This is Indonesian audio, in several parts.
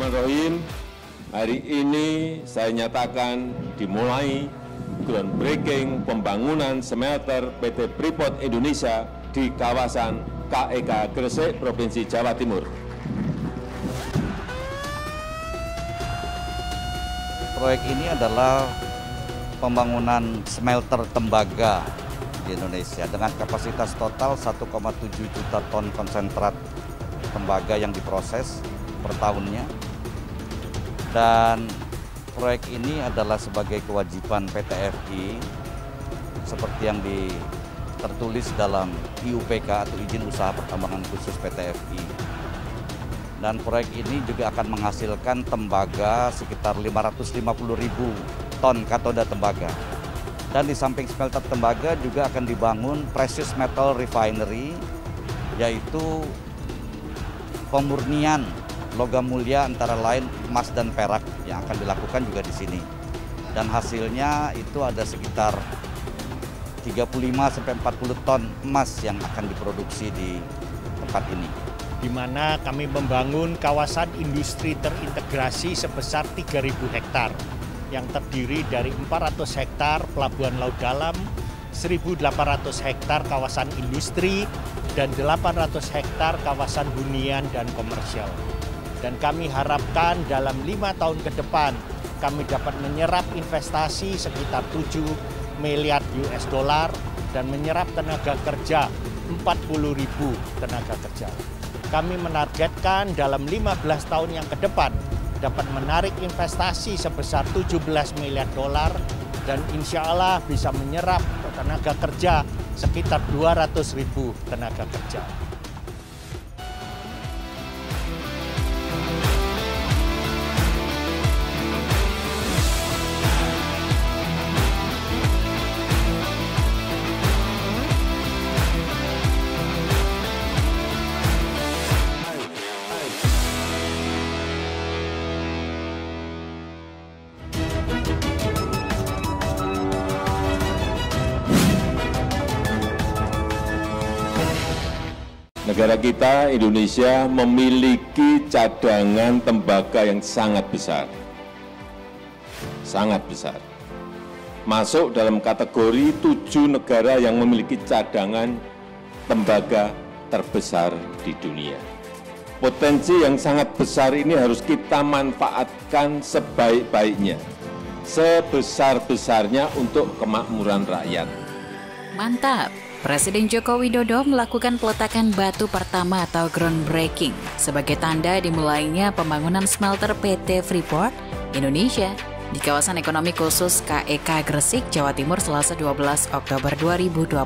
Bismillahirrahmanirrahim. Hari ini saya nyatakan dimulai groundbreaking pembangunan smelter PT Freeport Indonesia di kawasan KEK Gresik, Provinsi Jawa Timur. Proyek ini adalah pembangunan smelter tembaga di Indonesia dengan kapasitas total 1,7 juta ton konsentrat tembaga yang diproses per tahunnya. Dan proyek ini adalah sebagai kewajiban PT FI seperti yang tertulis dalam IUPK atau izin usaha pertambangan khusus PT FI. Dan proyek ini juga akan menghasilkan tembaga sekitar 550.000 ton katoda tembaga. Dan di samping smelter tembaga juga akan dibangun precious metal refinery, yaitu pemurnian logam mulia antara lain emas dan perak yang akan dilakukan juga di sini. Dan hasilnya itu ada sekitar 35-40 ton emas yang akan diproduksi di tempat ini. Di mana kami membangun kawasan industri terintegrasi sebesar 3.000 hektar yang terdiri dari 400 hektar pelabuhan laut dalam, 1.800 hektar kawasan industri, dan 800 hektar kawasan hunian dan komersial. Dan kami harapkan dalam 5 tahun ke depan kami dapat menyerap investasi sekitar 7 miliar US dollar dan menyerap tenaga kerja 40.000 tenaga kerja. Kami menargetkan dalam 15 tahun yang ke depan dapat menarik investasi sebesar 17 miliar dolar dan insya Allah bisa menyerap tenaga kerja sekitar 200.000 tenaga kerja. Negara kita, Indonesia, memiliki cadangan tembaga yang sangat besar. Sangat besar. Masuk dalam kategori 7 negara yang memiliki cadangan tembaga terbesar di dunia. Potensi yang sangat besar ini harus kita manfaatkan sebaik-baiknya, sebesar-besarnya untuk kemakmuran rakyat. Mantap! Presiden Joko Widodo melakukan peletakan batu pertama atau groundbreaking sebagai tanda dimulainya pembangunan smelter PT Freeport Indonesia di kawasan ekonomi khusus KEK Gresik, Jawa Timur, Selasa 12 Oktober 2021.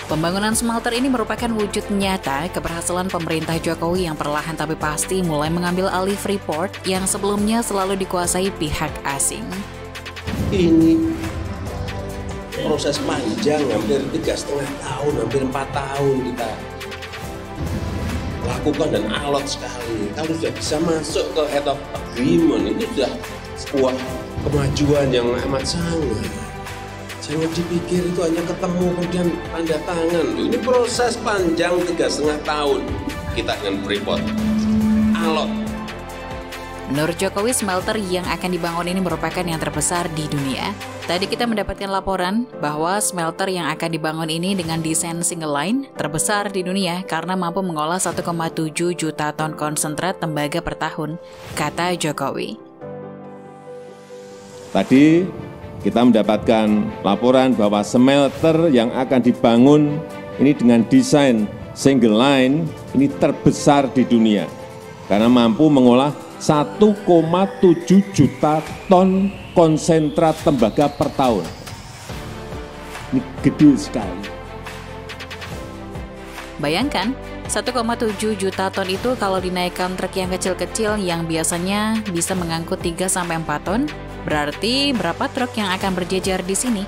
Pembangunan smelter ini merupakan wujud nyata keberhasilan pemerintah Jokowi yang perlahan tapi pasti mulai mengambil alih Freeport yang sebelumnya selalu dikuasai pihak asing. Ini proses panjang, hampir 3,5 tahun, hampir 4 tahun kita lakukan dan alot sekali. Kalau sudah bisa masuk ke head of agreement, itu sudah sebuah kemajuan yang amat sangat. Jangan dipikir itu hanya ketemu kemudian tanda tangan. Ini proses panjang 3,5 tahun kita dengan Freeport. Alot. Menurut Jokowi, smelter yang akan dibangun ini merupakan yang terbesar di dunia. Tadi kita mendapatkan laporan bahwa smelter yang akan dibangun ini dengan desain single line terbesar di dunia karena mampu mengolah 1,7 juta ton konsentrat tembaga per tahun, kata Jokowi. Tadi kita mendapatkan laporan bahwa smelter yang akan dibangun ini dengan desain single line ini terbesar di dunia karena mampu mengolah 1,7 juta ton konsentrat tembaga per tahun. Ini gede sekali. Bayangkan, 1,7 juta ton itu kalau dinaikkan truk yang kecil-kecil yang biasanya bisa mengangkut 3-4 ton, berarti berapa truk yang akan berjejer di sini?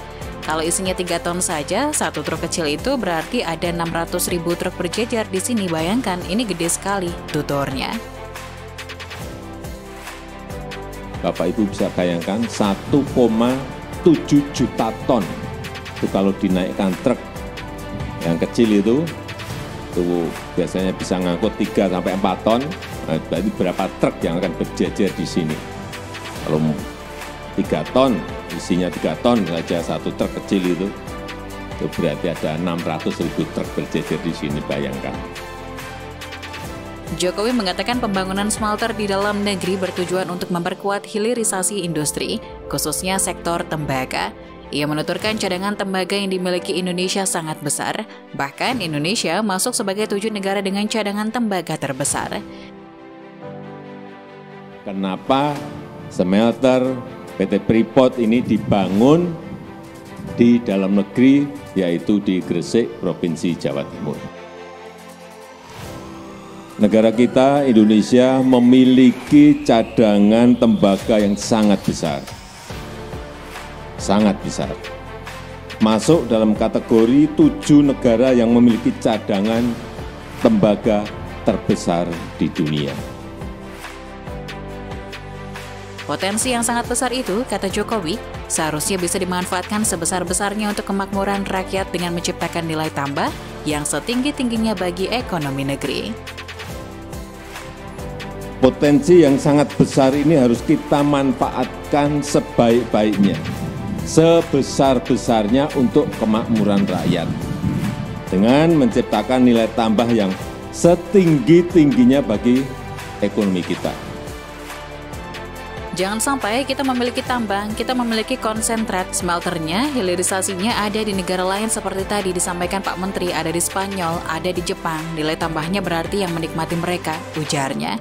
Kalau isinya 3 ton saja, satu truk kecil itu berarti ada 600.000 truk berjejer di sini. Bayangkan, ini gede sekali tuturnya. Bapak Ibu bisa bayangkan 1,7 juta ton. Itu kalau dinaikkan truk yang kecil itu itu biasanya bisa ngangkut 3 sampai 4 ton, nah, berarti berapa truk yang akan berjejer di sini. Kalau 3 ton, isinya 3 ton saja satu truk kecil itu berarti ada 600.000 truk berjejer di sini, bayangkan. Jokowi mengatakan pembangunan smelter di dalam negeri bertujuan untuk memperkuat hilirisasi industri, khususnya sektor tembaga. Ia menuturkan cadangan tembaga yang dimiliki Indonesia sangat besar, bahkan Indonesia masuk sebagai 7 negara dengan cadangan tembaga terbesar. Kenapa smelter PT Freeport ini dibangun di dalam negeri, yaitu di Gresik, Provinsi Jawa Timur? Negara kita, Indonesia, memiliki cadangan tembaga yang sangat besar. Sangat besar. Masuk dalam kategori 7 negara yang memiliki cadangan tembaga terbesar di dunia. Potensi yang sangat besar itu, kata Jokowi, seharusnya bisa dimanfaatkan sebesar-besarnya untuk kemakmuran rakyat dengan menciptakan nilai tambah yang setinggi-tingginya bagi ekonomi negeri. Potensi yang sangat besar ini harus kita manfaatkan sebaik-baiknya, sebesar-besarnya untuk kemakmuran rakyat, dengan menciptakan nilai tambah yang setinggi-tingginya bagi ekonomi kita. Jangan sampai kita memiliki tambang, kita memiliki konsentrat, smelternya, hilirisasinya ada di negara lain seperti tadi disampaikan Pak Menteri, ada di Spanyol, ada di Jepang. Nilai tambahnya berarti yang menikmati mereka, ujarnya.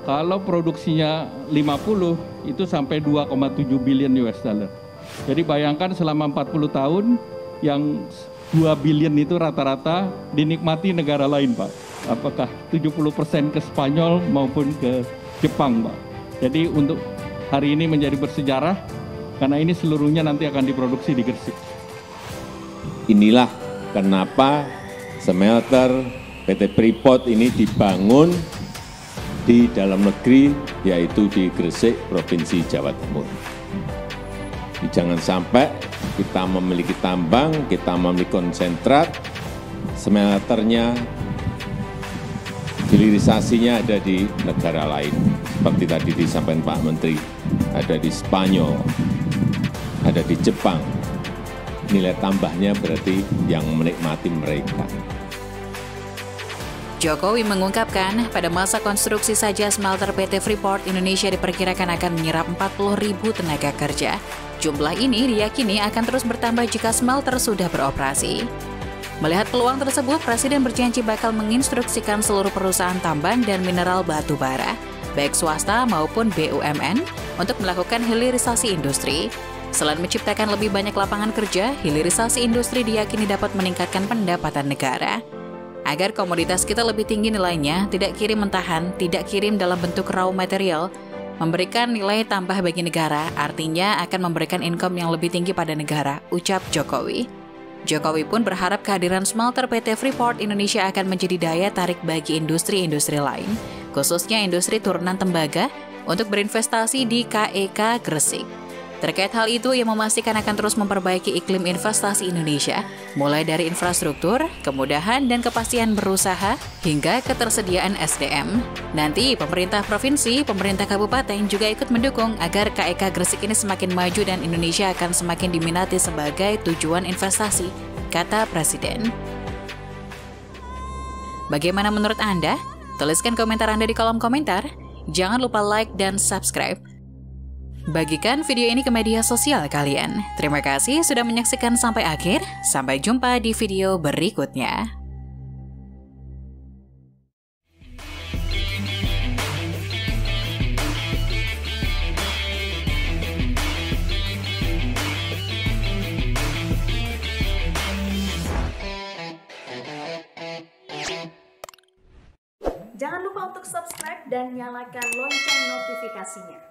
Kalau produksinya 50, itu sampai 2,7 billion US dollar. Jadi bayangkan selama 40 tahun, yang 2 billion itu rata-rata dinikmati negara lain, Pak. Apakah 70% ke Spanyol maupun ke Jepang, Pak. Jadi untuk hari ini menjadi bersejarah, karena ini seluruhnya nanti akan diproduksi di Gresik. Inilah kenapa smelter PT Freeport ini dibangun di dalam negeri, yaitu di Gresik, Provinsi Jawa Timur. Jangan sampai kita memiliki tambang, kita memiliki konsentrat, smelternya, hilirisasinya ada di negara lain. Seperti tadi disampaikan Pak Menteri, ada di Spanyol, ada di Jepang. Nilai tambahnya berarti yang menikmati mereka. Jokowi mengungkapkan, pada masa konstruksi saja smelter PT Freeport Indonesia diperkirakan akan menyerap 40.000 tenaga kerja. Jumlah ini diyakini akan terus bertambah jika smelter sudah beroperasi. Melihat peluang tersebut, Presiden berjanji bakal menginstruksikan seluruh perusahaan tambang dan mineral batu bara, baik swasta maupun BUMN, untuk melakukan hilirisasi industri. Selain menciptakan lebih banyak lapangan kerja, hilirisasi industri diyakini dapat meningkatkan pendapatan negara. Agar komoditas kita lebih tinggi nilainya, tidak kirim mentahan, tidak kirim dalam bentuk raw material, memberikan nilai tambah bagi negara, artinya akan memberikan income yang lebih tinggi pada negara, ucap Jokowi. Jokowi pun berharap kehadiran smelter PT Freeport Indonesia akan menjadi daya tarik bagi industri-industri lain, khususnya industri turunan tembaga, untuk berinvestasi di KEK Gresik. Terkait hal itu, ia memastikan akan terus memperbaiki iklim investasi Indonesia, mulai dari infrastruktur, kemudahan dan kepastian berusaha, hingga ketersediaan SDM. Nanti, pemerintah provinsi, pemerintah kabupaten juga ikut mendukung agar KEK Gresik ini semakin maju dan Indonesia akan semakin diminati sebagai tujuan investasi, kata Presiden. Bagaimana menurut Anda? Tuliskan komentar Anda di kolom komentar. Jangan lupa like dan subscribe. Bagikan video ini ke media sosial kalian. Terima kasih sudah menyaksikan sampai akhir. Sampai jumpa di video berikutnya. Jangan lupa untuk subscribe dan nyalakan lonceng notifikasinya.